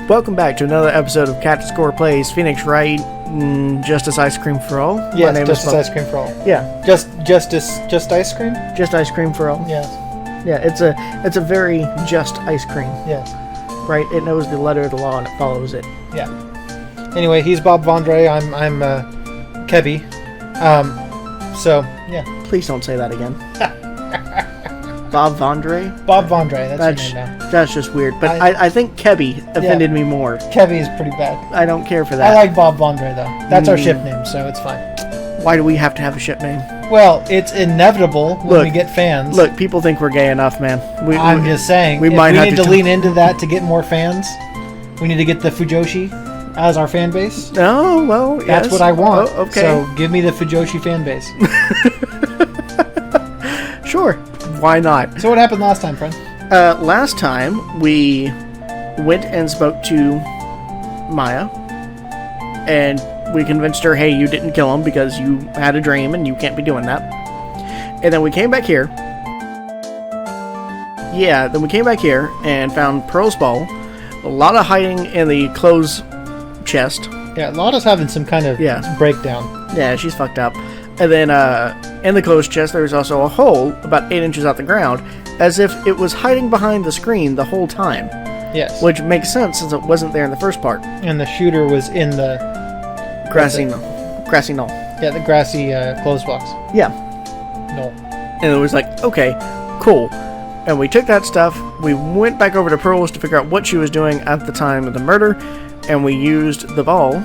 Welcome back to another episode of Cactus Plays Phoenix Wright, Justice Ice Cream for All. Yes, Justice Ice Cream for All. Yeah. Just ice cream? Just ice cream for all. Yes. Yeah, it's a very just ice cream. Yes. Right? It knows the letter of the law and it follows it. Yeah. Anyway, he's Bob Vondre. I'm Kevy. So, yeah. Please don't say that again. Bob Vondre? Bob Vondre, that's your name now. That's just weird. But I think Kevy offended me more. Kevy is pretty bad. I don't care for that. I like Bob Vondre, though. That's our ship name, so it's fine. Why do we have to have a ship name? Well, it's inevitable when we get fans. Look, people think we're gay enough, man. I'm just saying, we need to lean into that to get more fans. We need to get the Fujoshi as our fan base. Oh, well, yes. That's what I want. Oh, okay. So give me the Fujoshi fan base. Sure. Why not? So what happened last time, friend? Last time, we went and spoke to Maya, and we convinced her, hey, you didn't kill him because you had a dream and you can't be doing that. And then we came back here. Yeah, then we came back here and found Pearl's ball. A lot of hiding in the clothes chest. Yeah, Lotta's having some kind of breakdown. Yeah, she's fucked up. And then in the clothes chest, there was also a hole about 8 inches out the ground, as if it was hiding behind the screen the whole time. Yes. Which makes sense since it wasn't there in the first part. And the shooter was in the grassy knoll. Yeah, the grassy clothes box. Yeah. No. And it was like, okay, cool. And we took that stuff, we went back over to Pearl's to figure out what she was doing at the time of the murder, and we used the ball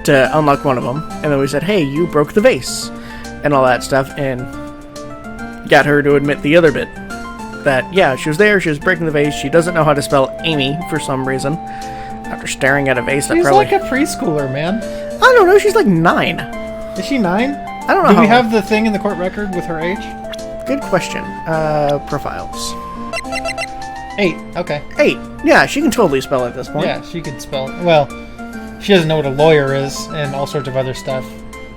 to unlock one of them. And then we said, hey, you broke the vase. And all that stuff, and got her to admit the other bit. That, yeah, she was there, she was breaking the vase, she doesn't know how to spell Amy for some reason. After staring at a vase that she's probably... like a preschooler, man. I don't know, she's like 9. Is she 9? I don't know. Do we have the thing in the court record with her age? Good question. Profiles. 8, okay. 8. Yeah, she can totally spell at this point. Yeah, she could spell it. Well, she doesn't know what a lawyer is and all sorts of other stuff.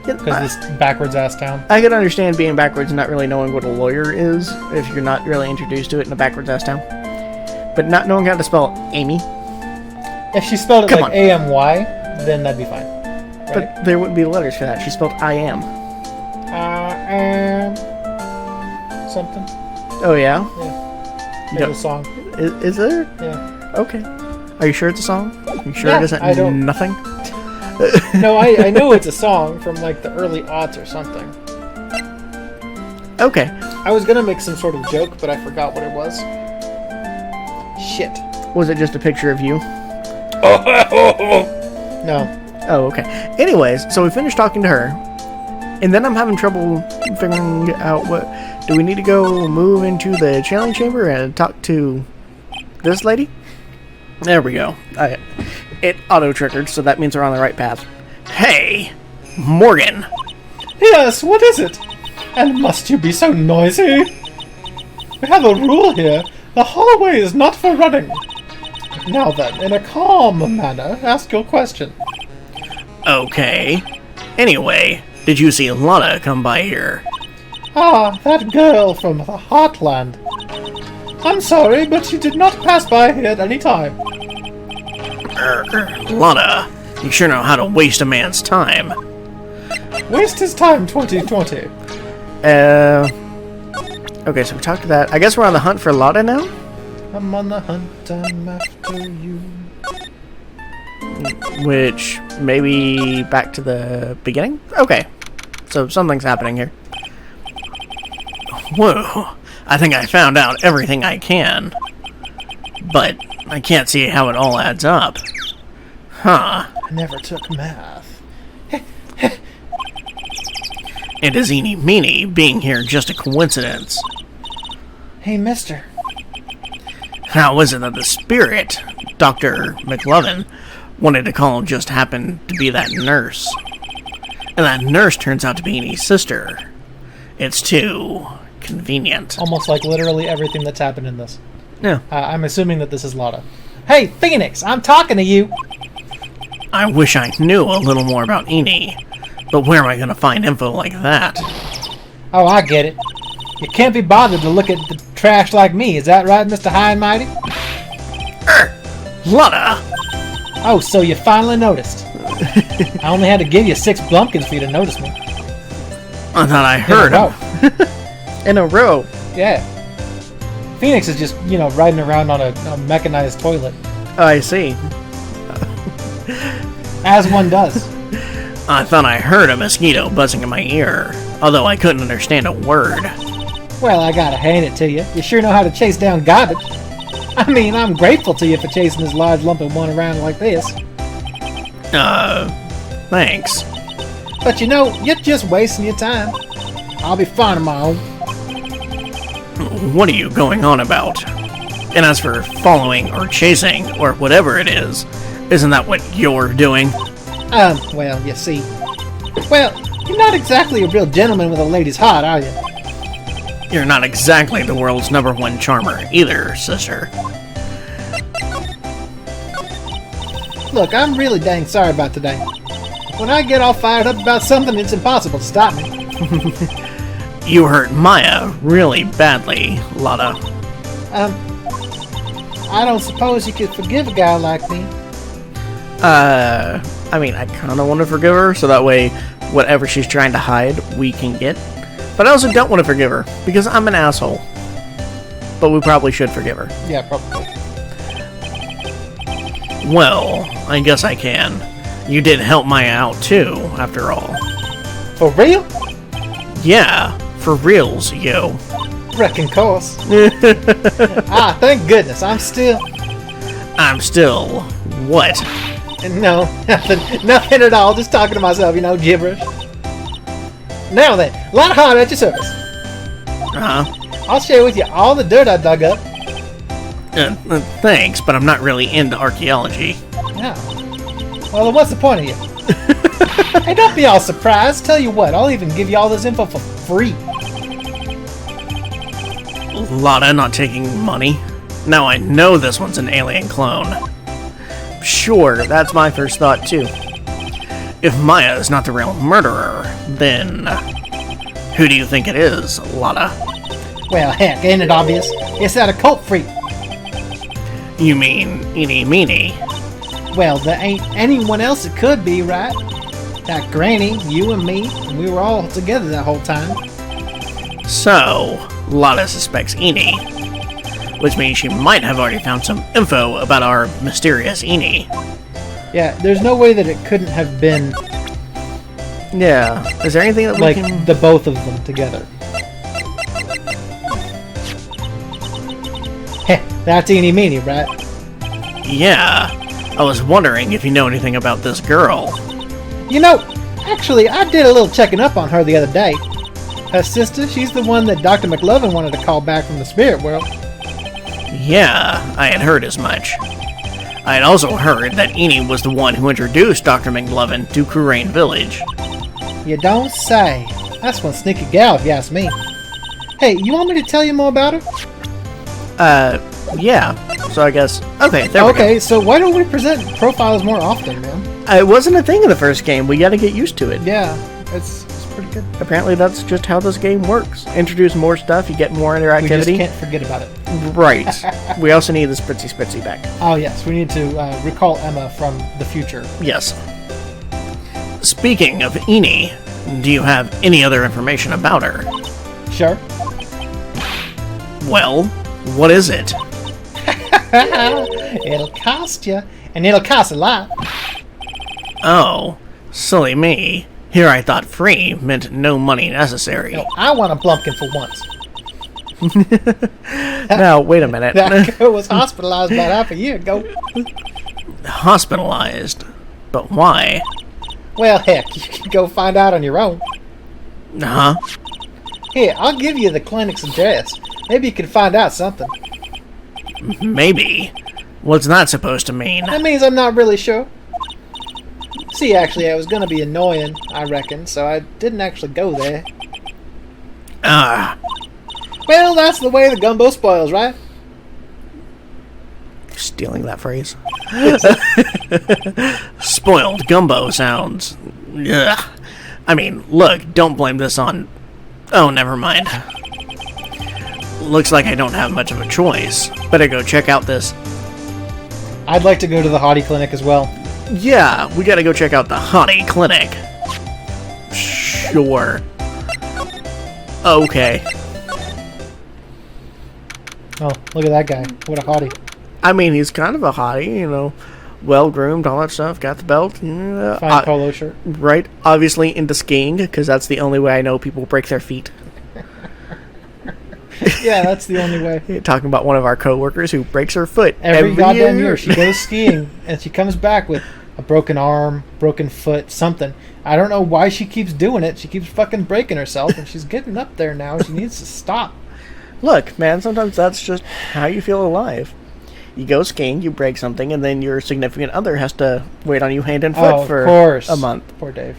Because this backwards-ass town. I could understand being backwards and not really knowing what a lawyer is if you're not really introduced to it in a backwards-ass town. But not knowing how to spell Amy. If she spelled it like A-M-Y, then that'd be fine. Right? But there wouldn't be letters for that. She spelled I am. Something. Oh, yeah? Yeah. There's a song. Is there? Yeah. Okay. Are you sure it's a song? Are you sure it isn't nothing? No, I know it's a song from like the early aughts or something. Okay. I was gonna make some sort of joke, but I forgot what it was. Shit. Was it just a picture of you? No. Oh, okay. Anyways, so we finished talking to her, and then I'm having trouble figuring out what... Do we need to go move into the channeling chamber and talk to this lady? There we go. It auto-triggered, so that means we're on the right path. Hey, Morgan. Yes, what is it? And must you be so noisy? We have a rule here. The hallway is not for running. Now then, in a calm manner, ask your question. Okay. Anyway, did you see Lotta come by here? Ah, that girl from the Heartland. I'm sorry, but she did not pass by here at any time. Lotta, you sure know how to waste a man's time. Waste his time, 2020. Okay, so we talked to that. I guess we're on the hunt for Lotta now? I'm on the hunt, I'm after you. Which, maybe back to the beginning? Okay, so something's happening here. Whoa, I think I found out everything I can. But I can't see how it all adds up. Huh. I never took math. And is eeny meeny being here just a coincidence? Hey, mister. How is it that the spirit, Dr. McLovin, wanted to call just happened to be that nurse? And that nurse turns out to be Enie's sister. It's too convenient. Almost like literally everything that's happened in this. Yeah. I'm assuming that this is Lotta. Hey, Phoenix, I'm talking to you! I wish I knew a little more about Enie, but where am I going to find info like that? Oh, I get it. You can't be bothered to look at the trash like me, is that right, Mr. High and Mighty? Lotta! Oh, so you finally noticed. I only had to give you 6 blumpkins for you to notice me. I thought I heard him. In a row. Yeah. Phoenix is just, riding around on a mechanized toilet. Oh, I see. As one does. I thought I heard a mosquito buzzing in my ear, although I couldn't understand a word. Well, I gotta hand it to you. You sure know how to chase down garbage. I mean, I'm grateful to you for chasing this large lump of one around like this. Thanks. But you're just wasting your time. I'll be fine on my own. What are you going on about? And as for following or chasing or whatever it is, isn't that what you're doing? Well, you see. Well, you're not exactly a real gentleman with a lady's heart, are you? You're not exactly the world's #1 charmer either, sister. Look, I'm really dang sorry about today. When I get all fired up about something, it's impossible to stop me. You hurt Maya really badly, Lotta. I don't suppose you could forgive a guy like me. I mean, I kind of want to forgive her, so that way, whatever she's trying to hide, we can get. But I also don't want to forgive her, because I'm an asshole. But we probably should forgive her. Yeah, probably. Well, I guess I can. You did help Maya out too, after all. For real? Yeah, for reals, yo. Reckon course. Thank goodness. I'm still... What? No, nothing at all. Just talking to myself, gibberish. Now then, a lot of heart at your service. I'll share with you all the dirt I dug up. Thanks, but I'm not really into archaeology. Yeah. Well, then what's the point of you? Hey, don't be all surprised. Tell you what, I'll even give you all this info for free. Lotta not taking money. Now I know this one's an alien clone. Sure, that's my first thought too. If Maya is not the real murderer, then who do you think it is, Lotta? Well, heck, ain't it obvious? It's that occult freak. You mean Eeny Meeny? Well, there ain't anyone else it could be, right? That Granny, you and me, and we were all together that whole time. So, Lotta suspects Eeny, which means she might have already found some info about our mysterious Eeny. Yeah, there's no way that it couldn't have been... Yeah, is there anything that we can... the both of them together. Heh, that's Eeny Meeny, right? Yeah, I was wondering if you know anything about this girl. Actually, I did a little checking up on her the other day. Her sister, she's the one that Dr. McLovin wanted to call back from the spirit world. Yeah, I had heard as much. I had also heard that Eeny was the one who introduced Dr. McLovin to Kurain Village. You don't say. That's one sneaky gal, if you ask me. Hey, you want me to tell you more about her? Yeah. So I guess... Okay, there we go. Okay, so why don't we present profiles more often, man? It wasn't a thing in the first game. We gotta get used to it. Yeah, it's pretty good. Apparently that's just how this game works. Introduce more stuff, you get more interactivity. We just can't forget about it. Right. We also need the Spritzy back. Oh, yes. We need to recall Emma from the future. Yes. Speaking of Eeny, do you have any other information about her? Sure. Well, what is it? It'll cost you, and it'll cost a lot. Oh, silly me. Here I thought free meant no money necessary. No, I want a blumpkin for once. Now, wait a minute. That girl was hospitalized about half a year ago. Hospitalized? But why? Well, heck, you can go find out on your own. Huh? Here, I'll give you the clinic's address. Maybe you can find out something. Maybe. What's that supposed to mean? That means I'm not really sure. See, actually, I was going to be annoying, I reckon, so I didn't actually go there. Well, that's the way the gumbo spoils, right? Stealing that phrase. Spoiled gumbo sounds. Ugh. I mean, look, don't blame this on... Oh, never mind. Looks like I don't have much of a choice. Better go check out this. I'd like to go to the Hottie Clinic as well. Yeah, we gotta go check out the Hottie Clinic. Sure. Okay. Oh, look at that guy. What a hottie. I mean, he's kind of a hottie, you know. Well-groomed, all that stuff. Got the belt. Fine polo shirt. Right. Obviously into skiing, because that's the only way I know people break their feet. Yeah, that's the only way. Talking about one of our co-workers who breaks her foot every goddamn year. She goes skiing, and she comes back with a broken arm, broken foot, something. I don't know why she keeps doing it. She keeps fucking breaking herself, and she's getting up there now. She needs to stop. Look, man, sometimes that's just how you feel alive. You go skiing, you break something, and then your significant other has to wait on you hand and foot for a month. Poor Dave.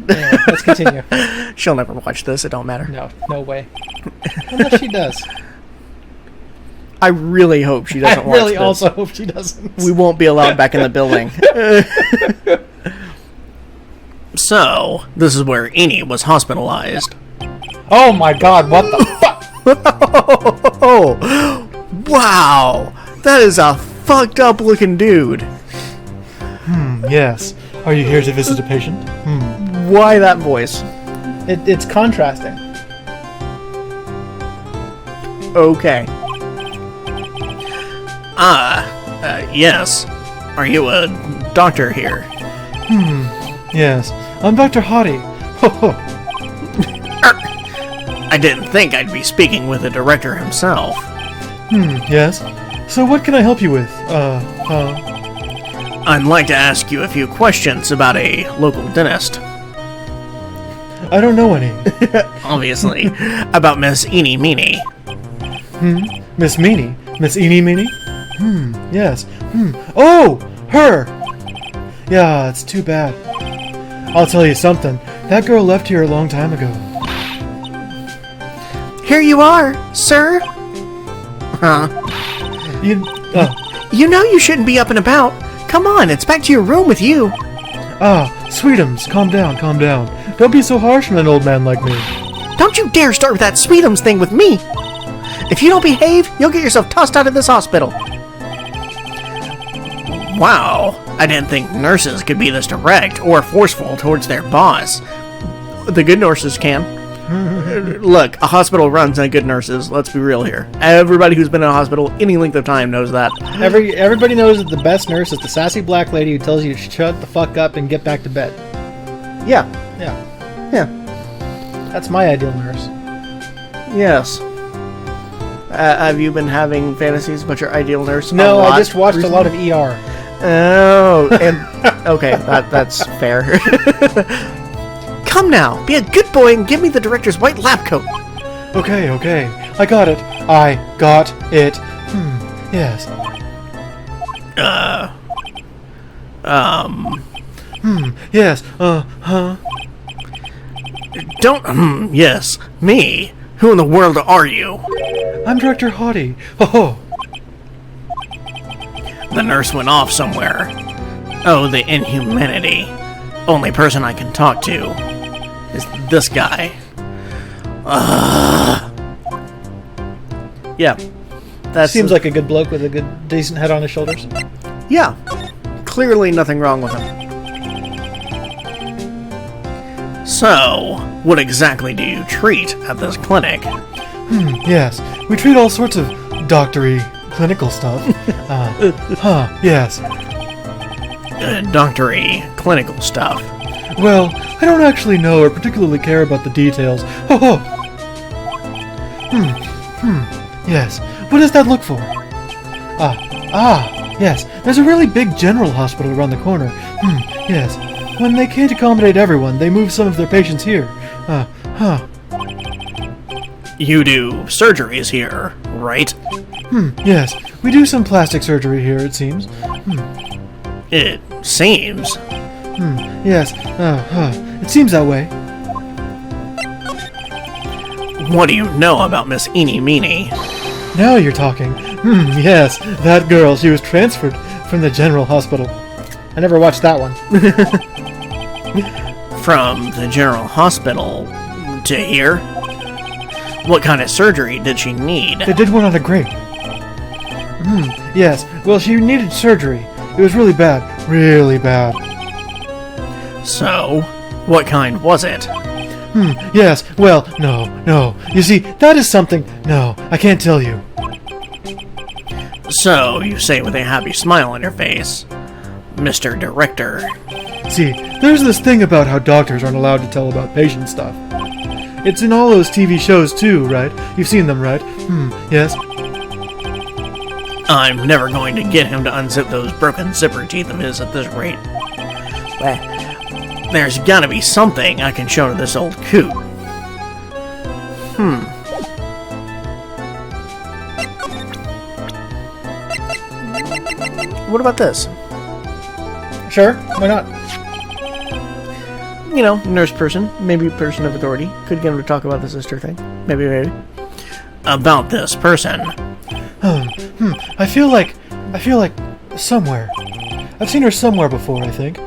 Anyway, let's continue. She'll never watch this. It don't matter. No way. Unless she does. I really hope she doesn't watch this. I really also hope she doesn't. We won't be allowed back in the building. So, this is where Eni was hospitalized. Oh my god, what the fuck? Oh, wow. That is a fucked up looking dude. Yes. Are you here to visit a patient? Why that voice? It's contrasting. Okay. Yes. Are you a doctor here? Yes. I'm Dr. Hottie. Ho ho. I didn't think I'd be speaking with the director himself. Yes. So what can I help you with? I'd like to ask you a few questions about a local dentist. I don't know any. Obviously. About Miss Eni Meenie. Miss Meenie? Miss Eenie Meenie? Yes. Oh! Her! Yeah, it's too bad. I'll tell you something. That girl left here a long time ago. Here you are, sir. Huh? You know you shouldn't be up and about. Come on, it's back to your room with you. Sweetums, calm down, calm down. Don't be so harsh on an old man like me. Don't you dare start with that Sweetums thing with me. If you don't behave, you'll get yourself tossed out of this hospital. Wow, I didn't think nurses could be this direct or forceful towards their boss. The good nurses can. Look, a hospital runs on good nurses. Let's be real here. Everybody who's been in a hospital any length of time knows that. Everybody knows that the best nurse is the sassy black lady who tells you to shut the fuck up and get back to bed. Yeah. That's my ideal nurse. Yes. Have you been having fantasies about your ideal nurse? No, I just watched a lot of ER. Oh, and okay, that's fair. Come now, be a good boy and give me the director's white lab coat. Okay. I got it. Yes. Yes. Don't, yes, me. Who in the world are you? I'm Director Hottie. Ho ho. The nurse went off somewhere. Oh, the inhumanity. Only person I can talk to is this guy. Yeah. That seems like a good bloke with a good, decent head on his shoulders. Yeah. Clearly nothing wrong with him. So, what exactly do you treat at this clinic? Yes. We treat all sorts of doctory, clinical stuff. Yes. Doctory, clinical stuff. Well, I don't actually know or particularly care about the details. Ho ho! Yes. What does that look for? Yes. There's a really big general hospital around the corner. Yes. When they can't accommodate everyone, they move some of their patients here. You do surgeries here, right? Yes. We do some plastic surgery here, it seems. It seems. Yes. It seems that way. What do you know about Miss Eni Meenie? Now you're talking. Yes. That girl, she was transferred from the general hospital. I never watched that one. From the general hospital to here? What kind of surgery did she need? They did one on a grape. Yes. Well, she needed surgery. It was really bad. Really bad. So, what kind was it? Yes. Well, no. You see, that is something... No, I can't tell you. So, you say with a happy smile on your face, Mr. Director. See, there's this thing about how doctors aren't allowed to tell about patient stuff. It's in all those TV shows too, right? You've seen them, right? Yes? I'm never going to get him to unzip those broken zipper teeth of his at this rate. Well, there's gotta be something I can show to this old coot. What about this? Sure, why not? You know, nurse person, maybe person of authority. Could get him to talk about the sister thing. Maybe. About this person. I feel like somewhere. I've seen her somewhere before, I think.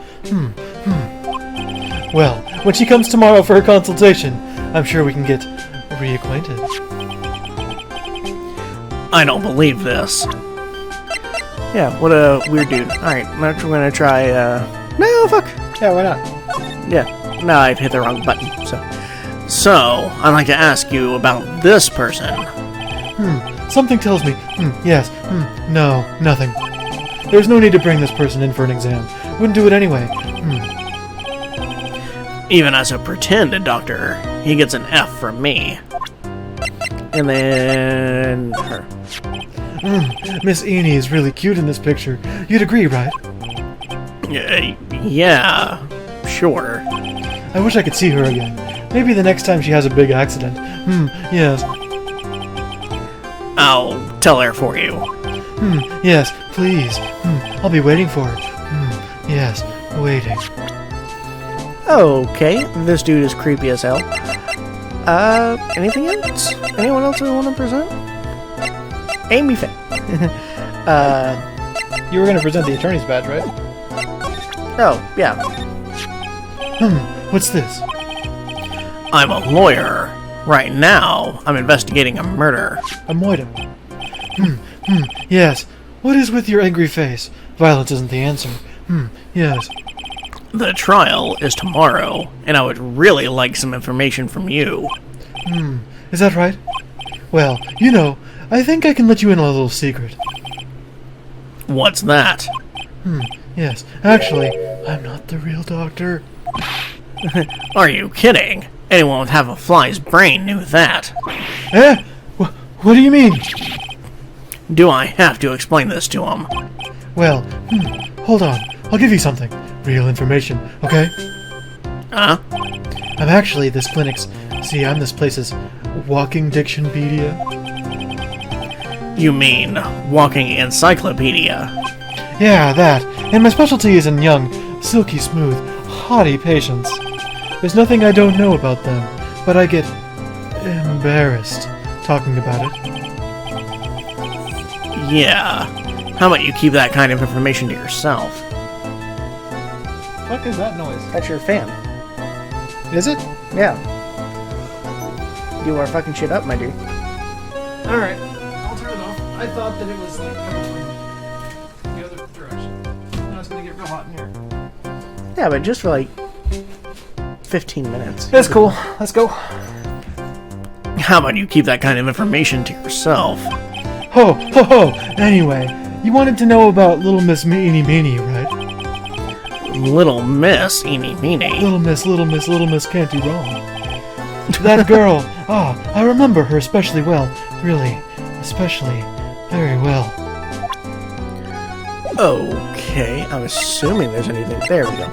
Well, when she comes tomorrow for her consultation, I'm sure we can get reacquainted. I don't believe this. Yeah, what a weird dude. Alright, we're gonna try, no, fuck! Yeah, why not? Yeah, no, I've hit the wrong button, So, I'd like to ask you about this person. Something tells me, yes, no, nothing. There's no need to bring this person in for an exam. Wouldn't do it anyway. Even as a pretended doctor, he gets an F from me. And then her. Miss Eni is really cute in this picture. You'd agree, right? Yeah, sure. I wish I could see her again. Maybe the next time she has a big accident. Yes. I'll tell her for you. Yes, please. I'll be waiting for her. Yes, waiting. Okay, this dude is creepy as hell. Anything else? Anyone else we want to present? Amy Faye. You were going to present the attorney's badge, right? Oh, yeah. What's this? I'm a lawyer. Right now, I'm investigating a murder. A moitum. Yes. What is with your angry face? Violence isn't the answer. Yes. The trial is tomorrow, and I would really like some information from you. Is that right? Well, you know, I think I can let you in on a little secret. What's that? Yes. Actually, I'm not the real doctor. Are you kidding? Anyone with half a fly's brain knew that. Eh? What do you mean? Do I have to explain this to him? Well, hold on. I'll give you something. Real information, okay? Huh? I'm actually this clinic's... See, I'm this place's walking dictionpedia. You mean walking encyclopedia? Yeah, that. And my specialty is in young, silky smooth, haughty patients. There's nothing I don't know about them, but I get embarrassed talking about it. Yeah. How about you keep that kind of information to yourself? What is that noise? That's your fan. Is it? Yeah. You are fucking shit up, my dude. Alright. I'll turn it off. I thought that it was like coming from the other direction. Now it's gonna get real hot in here. Yeah, but just for like 15 minutes. That's cool. Let's go. How about you keep that kind of information to yourself? Ho, ho, ho! Anyway, you wanted to know about Little Miss Eeny Meeny, right? Little Miss Eeny Meeny. Little Miss can't do wrong. That girl, I remember her especially well. Really, especially very well. Okay, I'm assuming there's anything. There we go.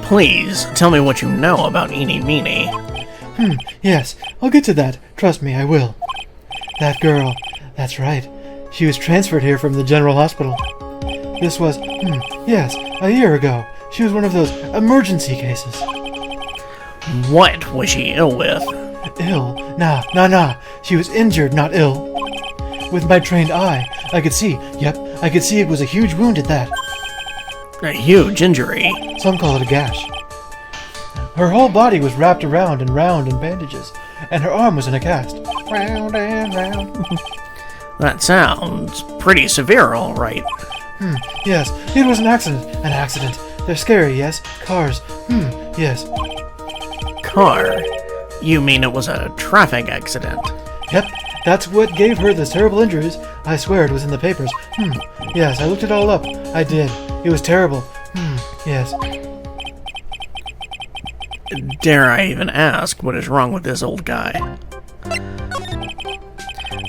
Please, tell me what you know about Eeny Meeny. Yes, I'll get to that. Trust me, I will. That girl, that's right. She was transferred here from the General Hospital. This was, yes, a year ago. She was one of those emergency cases. What was she ill with? Ill? Nah. She was injured, not ill. With my trained eye, I could see, I could see it was a huge wound at that. A huge injury. Some call it a gash. Her whole body was wrapped around and round in bandages, and her arm was in a cast. Round and round. That sounds pretty severe, all right. Yes, it was an accident. An accident. They're scary, yes? Cars. Yes. Car? You mean it was a traffic accident? Yep, that's what gave her the terrible injuries. I swear it was in the papers. Yes, I looked it all up. I did. It was terrible. Yes. Dare I even ask what is wrong with this old guy?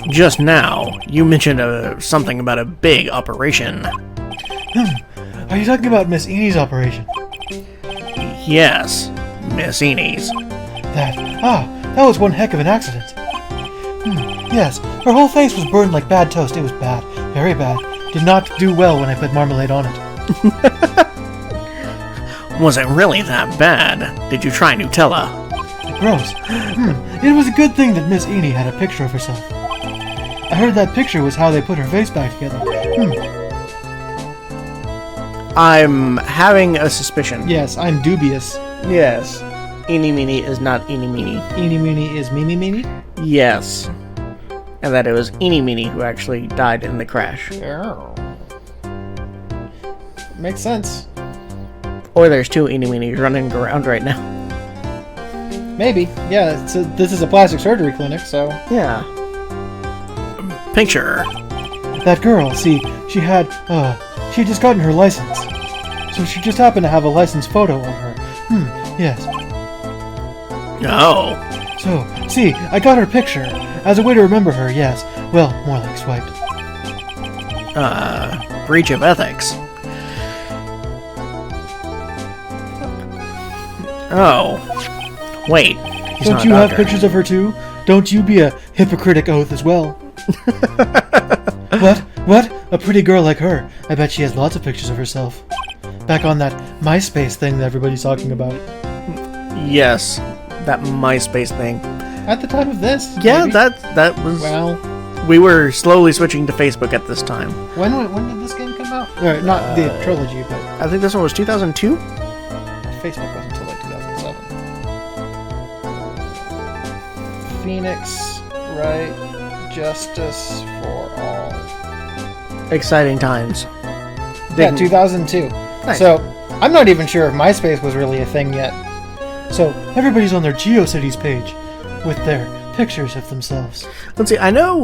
Just now, you mentioned something about a big operation. Are you talking about Miss Enie's operation? Yes, Miss Enie's. That was one heck of an accident. Yes, her whole face was burned like bad toast. It was bad. Very bad. Did not do well when I put marmalade on it. Was it really that bad? Did you try Nutella? Gross. It was a good thing that Miss Enie had a picture of herself. I heard that picture was how they put her face back together. I'm having a suspicion. Yes, I'm dubious. Yes. Eenie Meenie is not Eenie Meenie. Eenie Meenie is Mimi Meenie? Yes. And that it was Eenie Meenie who actually died in the crash. Oh. Makes sense. Or there's two Eenie Meenies running around right now. Maybe. Yeah, this is a plastic surgery clinic, so... Yeah. Picture. That girl, see, she had just gotten her license. So she just happened to have a license photo of her. Yes. Oh. So, see, I got her picture. As a way to remember her, yes. Well, more like swiped. Breach of ethics. Oh. Wait. Don't you have pictures of her too? Don't you be a hypocritic oath as well? What? A pretty girl like her. I bet she has lots of pictures of herself. Back on that MySpace thing that everybody's talking about. Yes. That MySpace thing. At the time of this. Yeah, maybe? that was... Well... We were slowly switching to Facebook at this time. When did this game come out? Not the trilogy, but... I think this one was 2002? Facebook wasn't until like 2007. Phoenix, Wright, Justice for All. Exciting times. Yeah, 2002. Nice. So, I'm not even sure if MySpace was really a thing yet. So, everybody's on their GeoCities page with their pictures of themselves. Let's see, I know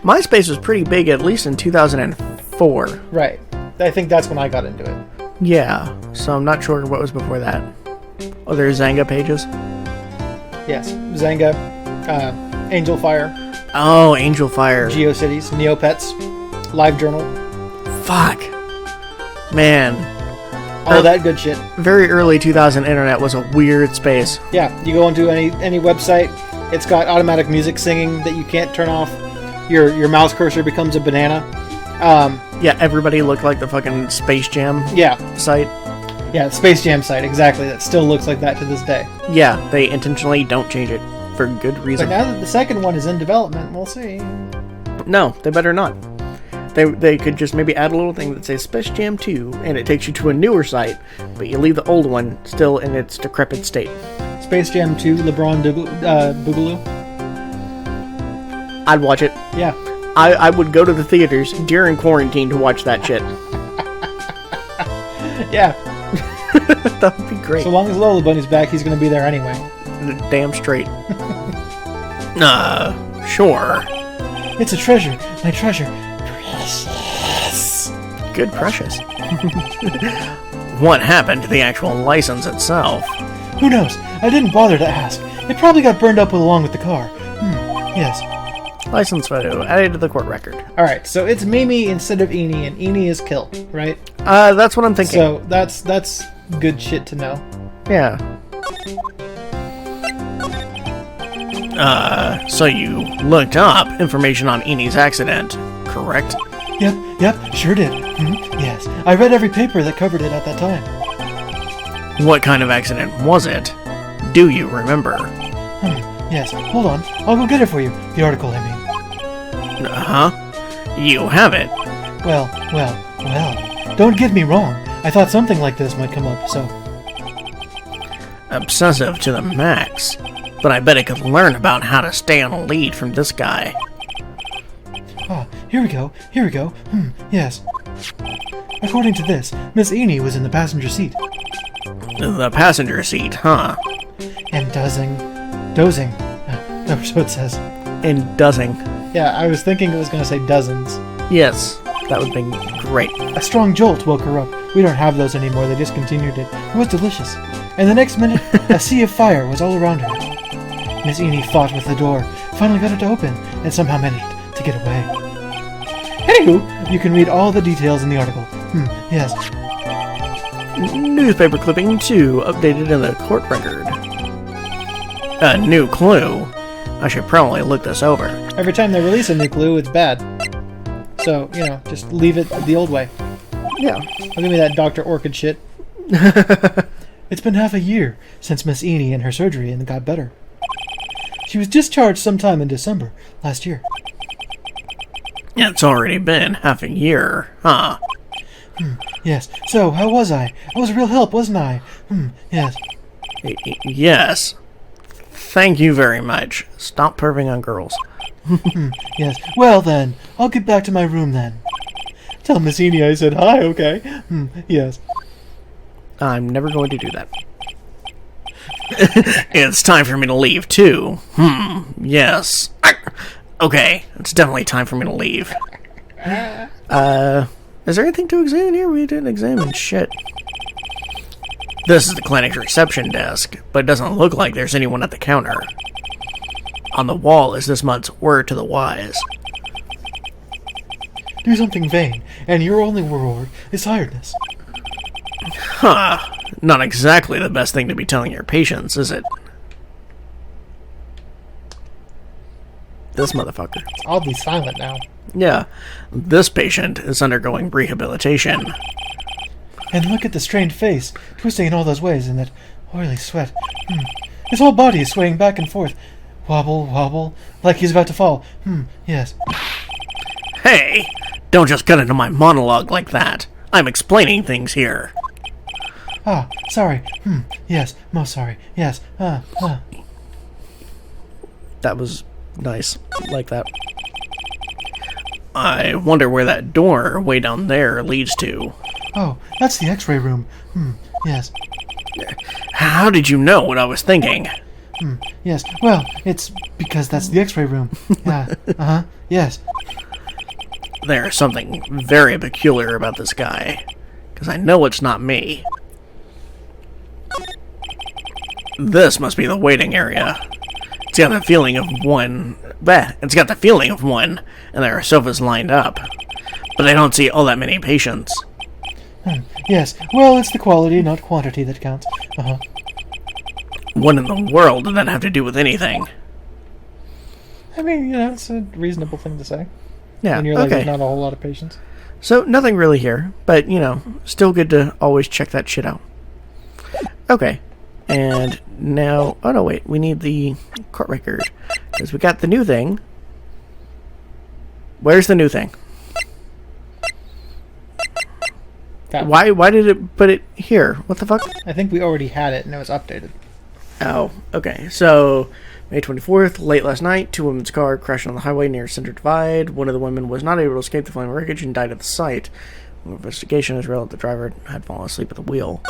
MySpace was pretty big at least in 2004. Right. I think that's when I got into it. Yeah, so I'm not sure what was before that. Oh, there's Zanga pages? Yes. Zanga, Angel Fire, Oh, Angel Fire. GeoCities, Neopets, LiveJournal. Fuck. Man. All that good shit. Very early 2000 internet was a weird space. Yeah, you go into any website, it's got automatic music singing that you can't turn off. Your mouse cursor becomes a banana. Yeah, everybody looked like the fucking Space Jam site. Yeah, Space Jam site, exactly. That still looks like that to this day. Yeah, they intentionally don't change it for good reason. But now that the second one is in development, we'll see. No, they better not. They could just maybe add a little thing that says Space Jam 2, and it takes you to a newer site, but you leave the old one still in its decrepit state. Space Jam 2, LeBron Boogaloo. I'd watch it. Yeah. I would go to the theaters during quarantine to watch that shit. Yeah. That would be great. So long as Lola Bunny's back, he's going to be there anyway. Damn straight. Sure. It's a treasure. My treasure. Precious. Good precious. What happened to the actual license itself? Who knows? I didn't bother to ask. It probably got burned up along with the car. Yes. License photo added to the court record. Alright, so it's Mimi instead of Enie, and Enie is Kill, right? That's what I'm thinking. So that's good shit to know. Yeah. So you looked up information on Enie's accident, correct? Yep, sure did. Yes, I read every paper that covered it at that time. What kind of accident was it? Do you remember? Yes, hold on. I'll go get it for you. The article, I mean. Uh-huh. You have it. Well. Don't get me wrong. I thought something like this might come up, so... Obsessive to the max. but I bet I could learn about how to stay on a lead from this guy. Ah, here we go. Yes. According to this, Miss Eni was in the passenger seat. The passenger seat, huh? And dozing. No, so it says. And dozing. Yeah, I was thinking it was going to say dozens. Yes, that would be great. A strong jolt woke her up. We don't have those anymore, they discontinued it. It was delicious. And the next minute, a sea of fire was all around her. Miss Eni fought with the door, finally got it to open, and somehow managed to get away. Anywho, you can read all the details in the article. Yes. Newspaper clipping 2 updated in the court record. A new clue. I should probably look this over. Every time they release a new clue, it's bad. So, just leave it the old way. Yeah. Don't give me that Dr. Orchid shit. It's been half a year since Miss Eni and her surgery and got better. She was discharged sometime in December last year. It's already been half a year, huh? Yes. So, how was I? I was a real help, wasn't I? Yes. Yes. Thank you very much. Stop perving on girls. Yes. Well then, I'll get back to my room then. Tell Miss Eni I said hi, okay? Yes. I'm never going to do that. It's time for me to leave, too. Yes. Okay, it's definitely time for me to leave. Is there anything to examine here? We didn't examine shit. This is the clinic's reception desk, but it doesn't look like there's anyone at the counter. On the wall is this month's Word to the Wise. Do something vain, and your only reward is tiredness. Huh. Not exactly the best thing to be telling your patients, is it? This motherfucker. It's oddly silent now. Yeah. This patient is undergoing rehabilitation. And look at the strained face, twisting in all those ways, and that oily sweat. His whole body is swaying back and forth. Wobble, wobble, like he's about to fall. Yes. Hey! Don't just cut into my monologue like that. I'm explaining things here. Ah, sorry. Yes, most sorry. Yes. That was nice. Like that. I wonder where that door way down there leads to. Oh, that's the X-ray room. Yes. How did you know what I was thinking? Yes. Well, it's because that's the X-ray room. Yeah. Yes. There's something very peculiar about this guy. Because I know it's not me. This must be the waiting area. It's got the feeling of one. It's got the feeling of one, and there are sofas lined up. But I don't see all that many patients. Yes. Well, it's the quality, not quantity, that counts. What in the world did that have to do with anything? I mean, it's a reasonable thing to say. Yeah, when you're like, okay. there's not a whole lot of patients. So, nothing really here, but, still good to always check that shit out. Okay, and now... Oh, no, wait, we need the court record, because we got the new thing. Where's the new thing? Why did it put it here? What the fuck? I think we already had it, and it was updated. Oh, okay, so... May 24th, late last night, 2 women's car crashed on the highway near Center Divide. One of the women was not able to escape the flaming wreckage and died at the site. An investigation has revealed the driver had fallen asleep at the wheel.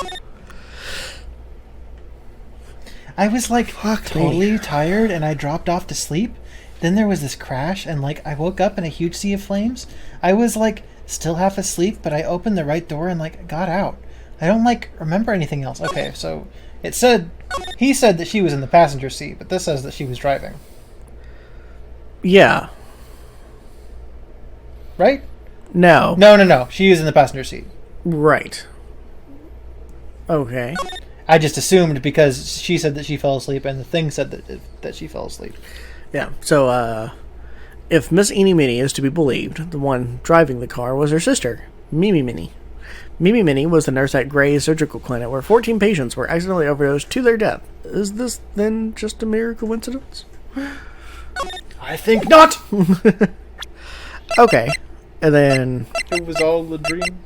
I was totally tired, and I dropped off to sleep. Then there was this crash, and I woke up in a huge sea of flames. I was still half asleep, but I opened the right door and got out. I don't remember anything else. Okay, so it said he said that she was in the passenger seat, but this says that she was driving. Yeah. Right? No. No. She was in the passenger seat. Right. Okay. I just assumed because she said that she fell asleep, and the thing said that she fell asleep. Yeah. So, if Miss Eeny Meeny is to be believed, the one driving the car was her sister, Mimi Minnie. Mimi Minnie was the nurse at Gray's Surgical Clinic, where 14 patients were accidentally overdosed to their death. Is this then just a mere coincidence? I think not! Okay. And then... It was all a dream.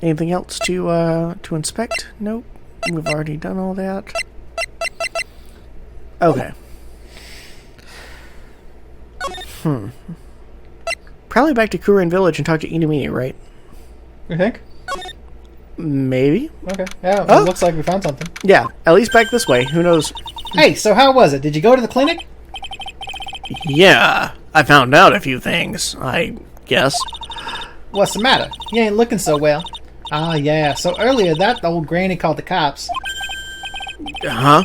Anything else to inspect? Nope. We've already done all that. Okay. Probably back to Kurin Village and talk to Inumini, right? You think? Maybe. Okay. Yeah, Oh. it looks like we found something. Yeah, at least back this way. Who knows? Hey, so how was it? Did you go to the clinic? Yeah, I found out a few things, I guess. What's the matter? You ain't looking so well. Ah, yeah. So earlier, that old granny called the cops. Huh?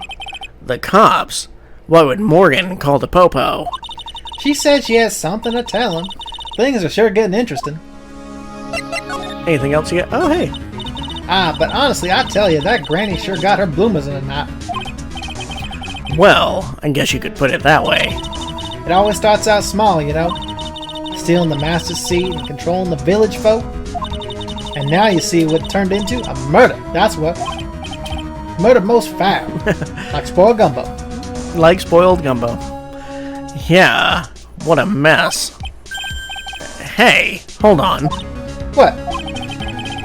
The cops? Why would Morgan call the Popo? She said she has something to tell him. Things are sure getting interesting. Anything else you get? Oh, hey. Ah, but honestly, I tell you, that granny sure got her bloomers in a knot. Well, I guess you could put it that way. It always starts out small, you know? Stealing the master's seed and controlling the village folk. And now you see what it turned into? A murder, that's what. Murder most foul. Like spoiled gumbo. Like spoiled gumbo. Yeah, what a mess. Hey, hold on. What?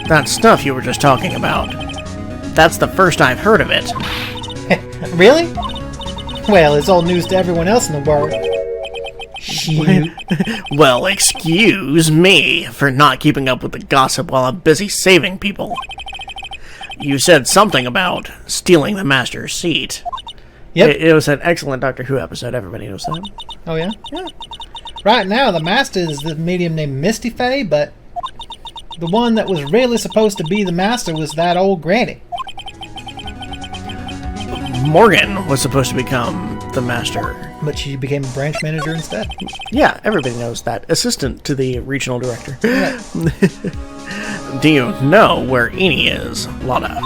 That stuff you were just talking about. That's the first I've heard of it. Really? Well, it's old news to everyone else in the world. Shoot. Well, excuse me for not keeping up with the gossip while I'm busy saving people. You said something about stealing the master's seat. Yep. It was an excellent Doctor Who episode, everybody knows that. Oh, yeah? Yeah. Right now, the master is the medium named Misty Faye, but the one that was really supposed to be the master was that old granny. Morgan was supposed to become the master. But she became a branch manager instead. Yeah, everybody knows that. Assistant to the regional director. Yeah. Do you know where Eni is, Lotta?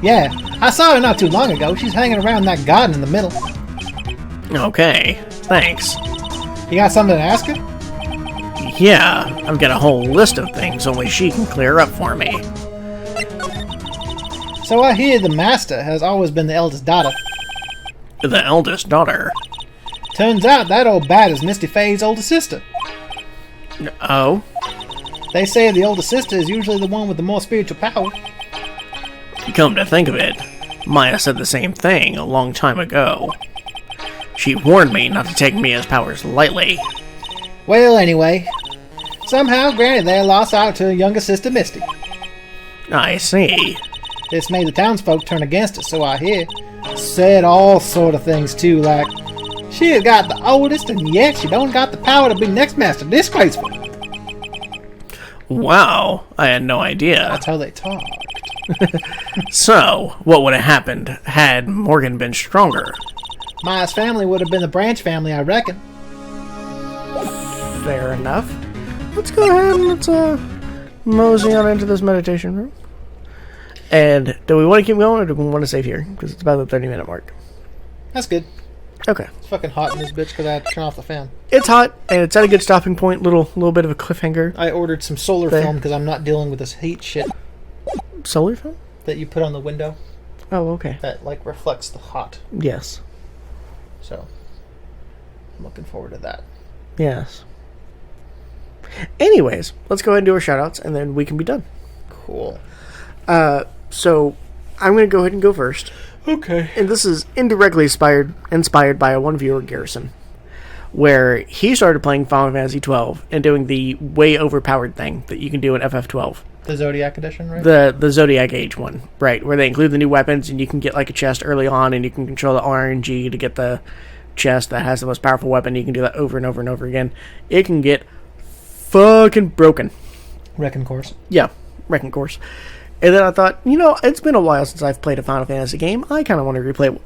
Yeah, I saw her not too long ago. She's hanging around that garden in the middle. Okay, thanks. You got something to ask her? Yeah, I've got a whole list of things only she can clear up for me. So I hear the master has always been the eldest daughter. The eldest daughter. Turns out that old bat is Misty Faye's older sister. Oh? They say the older sister is usually the one with the more spiritual power. Come to think of it, Maya said the same thing a long time ago. She warned me not to take Mia's powers lightly. Well, anyway, somehow Granny there lost out to her younger sister Misty. I see. This made the townsfolk turn against her, so I hear. Said all sort of things too, like she has got the oldest and yet she don't got the power to be next master. Disgraceful. Wow, I had no idea. That's how they talk. So, what would have happened had Morgan been stronger? Maya's family would have been the branch family, I reckon. Fair enough. Let's go ahead and let's mosey on into this meditation room. And do we want to keep going or do we want to save here? Because it's about the 30-minute mark. That's good. Okay. It's fucking hot in this bitch because I had to turn off the fan. It's hot and it's at a good stopping point. Little bit of a cliffhanger. I ordered some solar There. film because I'm not dealing with this heat shit Solar film? that you put on the window Oh, okay. that like reflects the hot. Yes. So I'm looking forward to that. Yes. Anyways, let's go ahead and do our shoutouts and then we can be done. Cool. So I'm going to go ahead and go first. Okay. And this is indirectly inspired by a one viewer, Garrison, where he started playing Final Fantasy XII and doing the way overpowered thing that you can do in FF12. The Zodiac edition, right? The Zodiac Age one, right, where they include the new weapons and you can get like a chest early on and you can control the RNG to get the chest that has the most powerful weapon. You can do that over and over and over again. It can get fucking broken. Wrecking Course. Yeah, Wrecking Course. And then I thought, it's been a while since I've played a Final Fantasy game. I kind of want to replay it.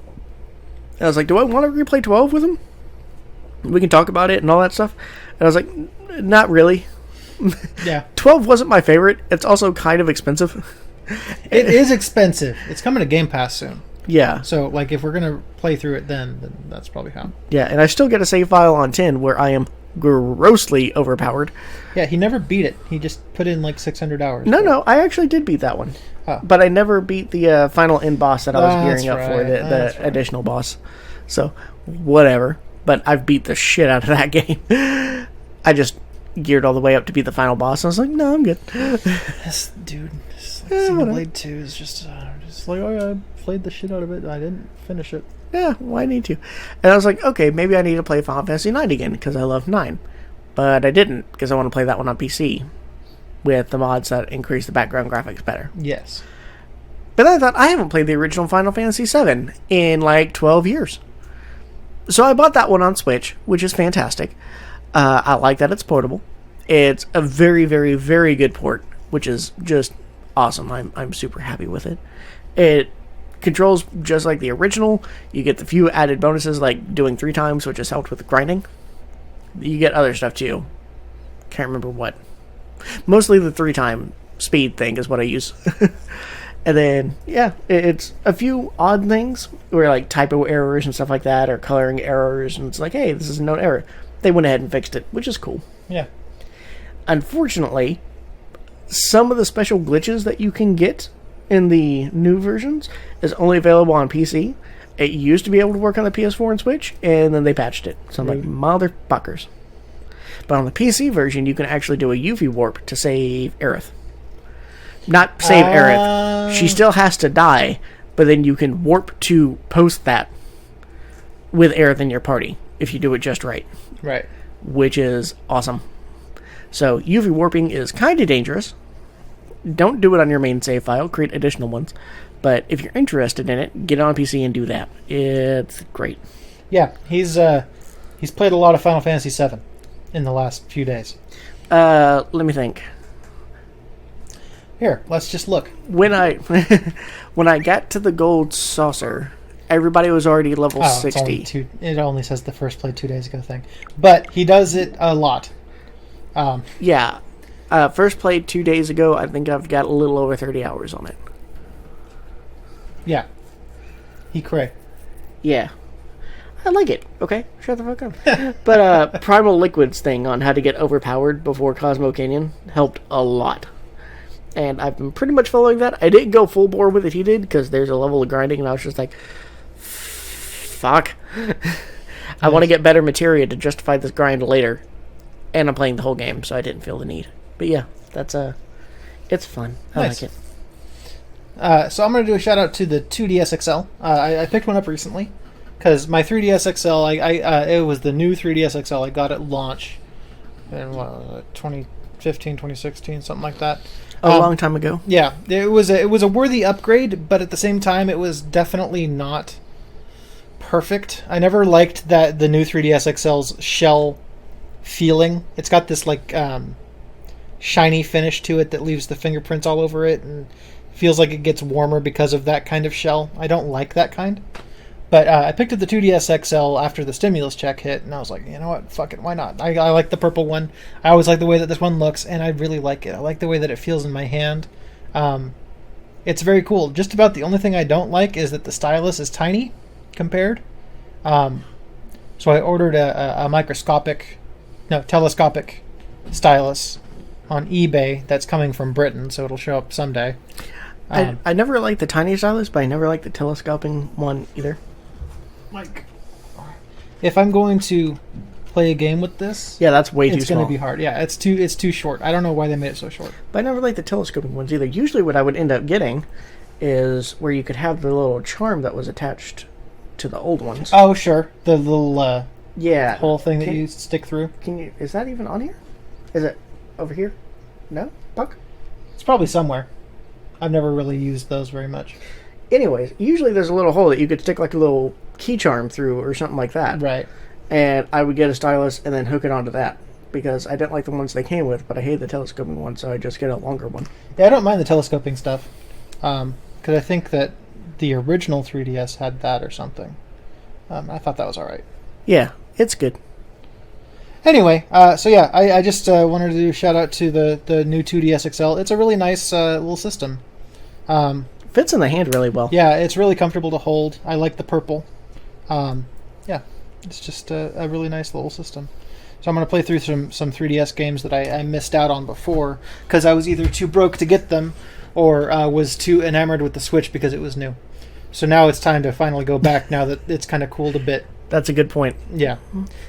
And I was like, do I want to replay 12 with him? We can talk about it and all that stuff. And I was like, not really. Yeah. 12 wasn't my favorite. It's also kind of expensive. It is expensive. It's coming to Game Pass soon. Yeah. So, like, if we're going to play through it then that's probably how. Yeah, and I still get a save file on 10 where I am grossly overpowered. Yeah, he never beat it. He just put in, like, 600 hours. No, I actually did beat that one. Oh. But I never beat the final end boss that I was gearing That's up for, right. That's the right. additional boss. So, whatever. But I've beat the shit out of that game. I just geared all the way up to beat the final boss. And I was like, no, I'm good. This dude, Yeah, whatever. Blade 2 is just like, oh yeah, I played the shit out of it. I didn't finish it. yeah, why need to? And I was like, okay, maybe I need to play Final Fantasy 9 again, because I love 9. But I didn't, because I want to play that one on PC, with the mods that increase the background graphics better. Yes. But then I thought, I haven't played the original Final Fantasy 7 in like 12 years. So I bought that one on Switch, which is fantastic. I like that it's portable. It's a very, very, very good port, which is just awesome. I'm super happy with it. It controls just like the original. You get the few added bonuses, like doing 3 times, which has helped with the grinding. You get other stuff too. Can't remember what. Mostly the 3-time speed thing is what I use. And then, yeah, it's a few odd things where like typo errors and stuff like that, or coloring errors, and it's like, hey, this is a known error. They went ahead and fixed it, which is cool. Yeah. Unfortunately, some of the special glitches that you can get in the new versions is only available on PC. It used to be able to work on the PS4 and Switch, and then they patched it. So I'm like, motherfuckers. But on the PC version, you can actually do a UV warp to save Aerith. Not save Aerith. She still has to die, but then you can warp to post that with Aerith in your party, if you do it just right. Right. Which is awesome. So, UV warping is kind of dangerous. Don't do it on your main save file. Create additional ones. But if you're interested in it, get it on PC and do that. It's great. Yeah, he's played a lot of Final Fantasy VII in the last few days. Let me think. Here, let's just look. When I when I got to the gold saucer, everybody was already level 60. It only says the first played 2 days ago thing. But he does it a lot. Yeah. First played 2 days ago. I think I've got a little over 30 hours on it. Yeah. He cray. Yeah. I like it. Okay, shut the fuck up. But Primal Liquid's thing on how to get overpowered before Cosmo Canyon helped a lot. And I've been pretty much following that. I didn't go full bore with it, he did, because there's a level of grinding, and I was just like, fuck. I want to get better materia to justify this grind later. And I'm playing the whole game, so I didn't feel the need. But yeah, that's it's fun. I like it. So I'm going to do a shout out to the 2DS XL. I picked one up recently because my 3DS XL, it was the new 3DS XL. I got at launch in 2015, 2016, something like that. A long time ago. Yeah, it was a worthy upgrade, but at the same time, it was definitely not perfect. I never liked that the new 3DS XL's shell feeling. It's got this like shiny finish to it that leaves the fingerprints all over it, and feels like it gets warmer because of that kind of shell. I don't like that kind. But I picked up the 2DS XL after the stimulus check hit, and I was like, you know what, fuck it, why not? I like the purple one. I always like the way that this one looks, and I really like it. I like the way that it feels in my hand. It's very cool. Just about the only thing I don't like is that the stylus is tiny compared. So I ordered a telescopic stylus on eBay that's coming from Britain, so it'll show up someday. I never liked the tiny stylus, but I never liked the telescoping one either. Like, if I'm going to play a game with this, yeah, that's way too small. It's going to be hard. Yeah, it's too short. I don't know why they made it so short. But I never liked the telescoping ones either. Usually, what I would end up getting is where you could have the little charm that was attached to the old ones. Oh, sure, the little yeah hole thing that you stick through. Is that even on here? Is it over here? No, Buck. It's probably somewhere. I've never really used those very much. Anyways, usually there's a little hole that you could stick like a little key charm through or something like that. Right. And I would get a stylus and then hook it onto that because I didn't like the ones they came with, but I hate the telescoping one, so I just get a longer one. Yeah, I don't mind the telescoping stuff because I think that the original 3DS had that or something. I thought that was all right. Yeah, it's good. Anyway, so yeah, I just wanted to do a shout out to the new 2DS XL. It's a really nice little system. Fits in the hand really well. Yeah, it's really comfortable to hold. I like the purple. Yeah, it's just a really nice little system. So I'm going to play through some 3DS games that I missed out on before because I was either too broke to get them or was too enamored with the Switch because it was new. So now it's time to finally go back now that it's kind of cooled a bit. That's a good point. Yeah.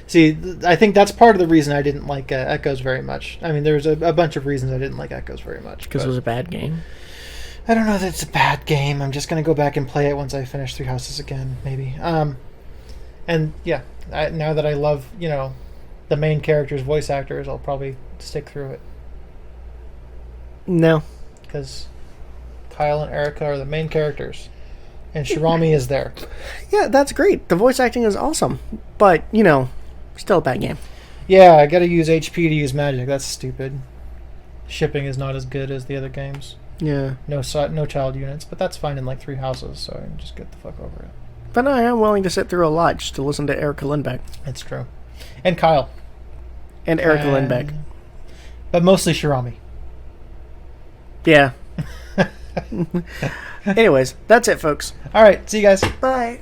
See, I think that's part of the reason I didn't like Echoes very much. I mean, there's a bunch of reasons I didn't like Echoes very much. Because it was a bad game? I don't know that it's a bad game. I'm just gonna go back and play it once I finish Three Houses again, maybe. And yeah, now that I love, the main character's voice actors, I'll probably stick through it. No. Because Kyle and Erica are the main characters. And Shirami is there. Yeah, that's great. The voice acting is awesome. But, still a bad game. Yeah, I gotta use HP to use magic. That's stupid. Shipping is not as good as the other games. Yeah. No child units, but that's fine in like Three Houses, so I can just get the fuck over it. But I am willing to sit through a lot just to listen to Erica Lindbeck. It's true. And Kyle. And Erica Lindbeck. But mostly Shirami. Yeah. Anyways, that's it, folks. Alright, see you guys. Bye.